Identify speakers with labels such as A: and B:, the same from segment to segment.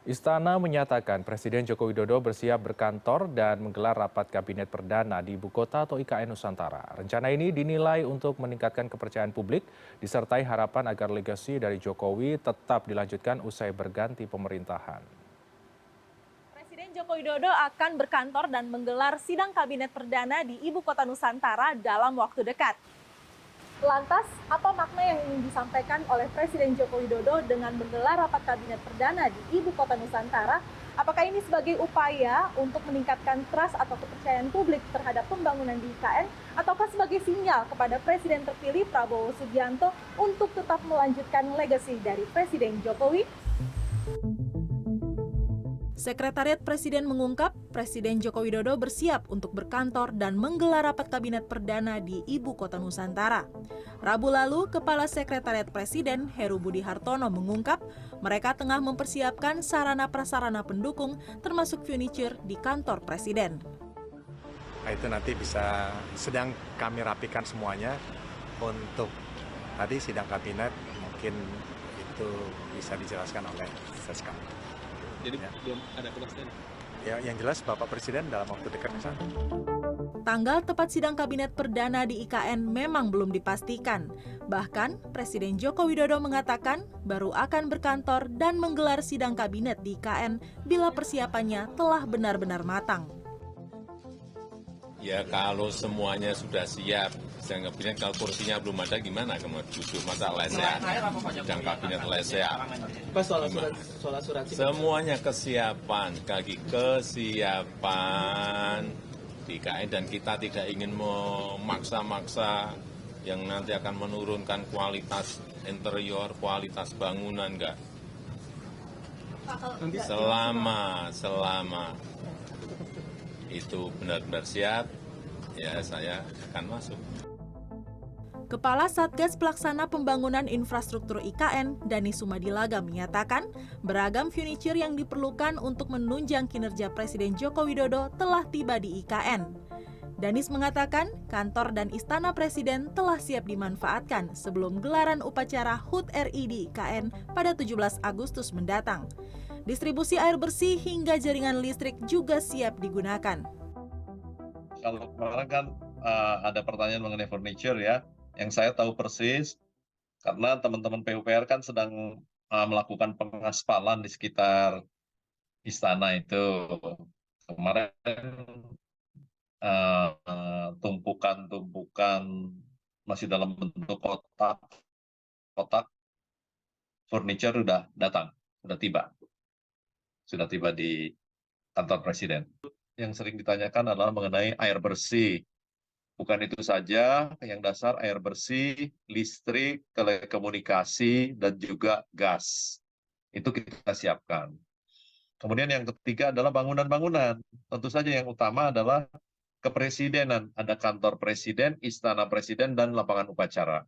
A: Istana menyatakan Presiden Joko Widodo bersiap berkantor dan menggelar rapat kabinet perdana di Ibu Kota atau IKN Nusantara. Rencana ini dinilai untuk meningkatkan kepercayaan publik, disertai harapan agar legasi dari Jokowi tetap dilanjutkan usai berganti pemerintahan.
B: Presiden Joko Widodo akan berkantor dan menggelar sidang kabinet perdana di Ibu Kota Nusantara dalam waktu dekat. Lantas, apa makna yang ingin disampaikan oleh Presiden Joko Widodo dengan menggelar rapat kabinet perdana di Ibu Kota Nusantara? Apakah ini sebagai upaya untuk meningkatkan trust atau kepercayaan publik terhadap pembangunan di IKN, ataukah sebagai sinyal kepada Presiden terpilih Prabowo Subianto untuk tetap melanjutkan legasi dari Presiden Jokowi? Sekretariat Presiden mengungkap, Presiden Joko Widodo bersiap untuk berkantor dan menggelar rapat kabinet perdana di Ibu Kota Nusantara. Rabu lalu, Kepala Sekretariat Presiden Heru Budi Hartono mengungkap, mereka tengah mempersiapkan sarana-prasarana pendukung termasuk furniture di kantor Presiden.
C: Itu nanti bisa sedang kami rapikan semuanya untuk tadi sidang kabinet, mungkin itu bisa dijelaskan oleh Seskap.
D: Jadi belum ada kepastian?
C: Ya, yang jelas Bapak Presiden dalam waktu dekat ke sana.
B: Tanggal tepat sidang kabinet perdana di IKN memang belum dipastikan. Bahkan, Presiden Joko Widodo mengatakan baru akan berkantor dan menggelar sidang kabinet di IKN bila persiapannya telah benar-benar matang.
E: Ya kalau semuanya sudah siap, sidang kabinet kalau kursinya belum ada gimana kemudian duduk masa lesehan, sidang kabinet lesehan.
D: Surat
E: Semuanya kesiapan, kesiapan di IKN dan kita tidak ingin memaksa-maksa yang nanti akan menurunkan kualitas interior, kualitas bangunan, enggak. Selama itu benar-benar siap, ya saya akan masuk.
B: Kepala Satgas Pelaksana Pembangunan Infrastruktur IKN, Dani Sumadilaga menyatakan, beragam furniture yang diperlukan untuk menunjang kinerja Presiden Joko Widodo telah tiba di IKN. Danis mengatakan, kantor dan istana Presiden telah siap dimanfaatkan sebelum gelaran upacara HUT RI di IKN pada 17 Agustus mendatang. Distribusi air bersih hingga jaringan listrik juga siap digunakan.
F: Kalau kemarin kan ada pertanyaan mengenai furniture ya, yang saya tahu persis karena teman-teman PUPR kan sedang melakukan pengaspalan di sekitar istana itu. Kemarin tumpukan masih dalam bentuk kotak furniture sudah datang, sudah tiba di kantor Presiden. Yang sering ditanyakan adalah mengenai air bersih. Bukan itu saja, yang dasar air bersih, listrik, telekomunikasi, dan juga gas. Itu kita siapkan. Kemudian yang ketiga adalah bangunan-bangunan. Tentu saja yang utama adalah kepresidenan. Ada kantor presiden, istana presiden, dan lapangan upacara.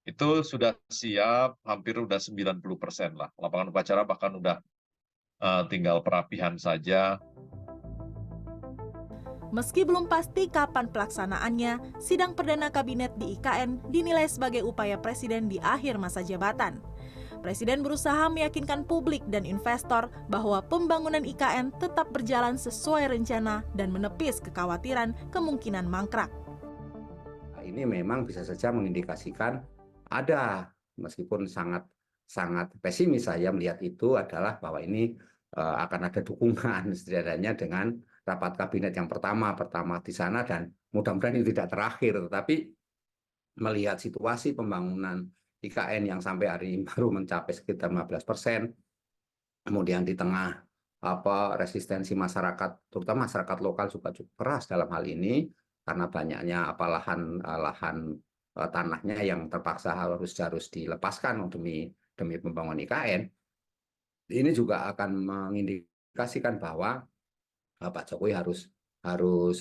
F: Itu sudah siap, hampir sudah 90% lah. Lapangan upacara bahkan sudah tinggal perapihan saja.
B: Meski belum pasti kapan pelaksanaannya, sidang perdana kabinet di IKN dinilai sebagai upaya Presiden di akhir masa jabatan. Presiden berusaha meyakinkan publik dan investor bahwa pembangunan IKN tetap berjalan sesuai rencana dan menepis kekhawatiran kemungkinan mangkrak.
G: Ini memang bisa saja mengindikasikan ada, meskipun sangat pesimis saya melihat itu adalah bahwa ini akan ada dukungan setidaknya dengan rapat kabinet yang pertama di sana, dan mudah-mudahan itu tidak terakhir. Tetapi melihat situasi pembangunan IKN yang sampai hari ini baru mencapai sekitar 15%, kemudian di tengah resistensi masyarakat, terutama masyarakat lokal juga cukup keras dalam hal ini karena banyaknya lahan tanahnya yang terpaksa harus dilepaskan demi pembangunan IKN. Ini juga akan mengindikasikan bahwa Pak Jokowi harus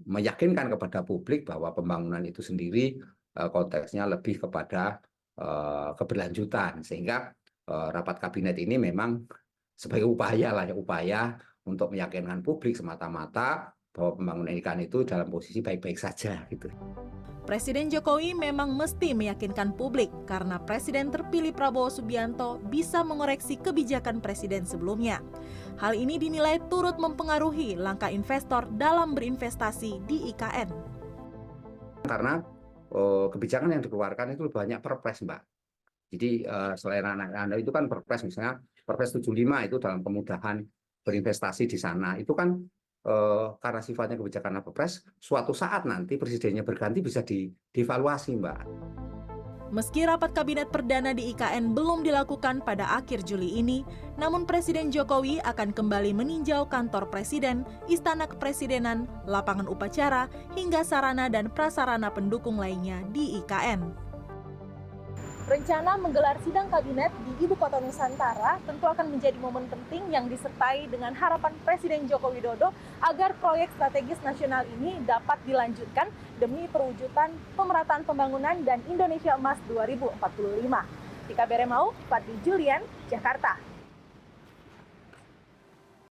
G: meyakinkan kepada publik bahwa pembangunan itu sendiri konteksnya lebih kepada keberlanjutan, sehingga rapat kabinet ini memang sebagai upaya untuk meyakinkan publik semata-mata bahwa pembangunan IKN itu dalam posisi baik-baik saja gitu.
B: Presiden Jokowi memang mesti meyakinkan publik karena Presiden terpilih Prabowo Subianto bisa mengoreksi kebijakan presiden sebelumnya. Hal ini dinilai turut mempengaruhi langkah investor dalam berinvestasi di IKN.
G: Karena kebijakan yang dikeluarkan itu banyak perpres, Mbak. Jadi selain anak-anak itu kan perpres, misalnya perpres 75 itu dalam kemudahan berinvestasi di sana. Itu kan karena sifatnya kebijakan perpres, suatu saat nanti presidennya berganti bisa dievaluasi, Mbak.
B: Meski rapat kabinet perdana di IKN belum dilakukan pada akhir Juli ini, namun Presiden Jokowi akan kembali meninjau kantor presiden, istana kepresidenan, lapangan upacara, hingga sarana dan prasarana pendukung lainnya di IKN. Rencana menggelar sidang kabinet di Ibu Kota Nusantara tentu akan menjadi momen penting yang disertai dengan harapan Presiden Joko Widodo agar proyek strategis nasional ini dapat dilanjutkan demi perwujudan pemerataan pembangunan dan Indonesia Emas 2045. Tika Beremau, Fadli Julian, Jakarta.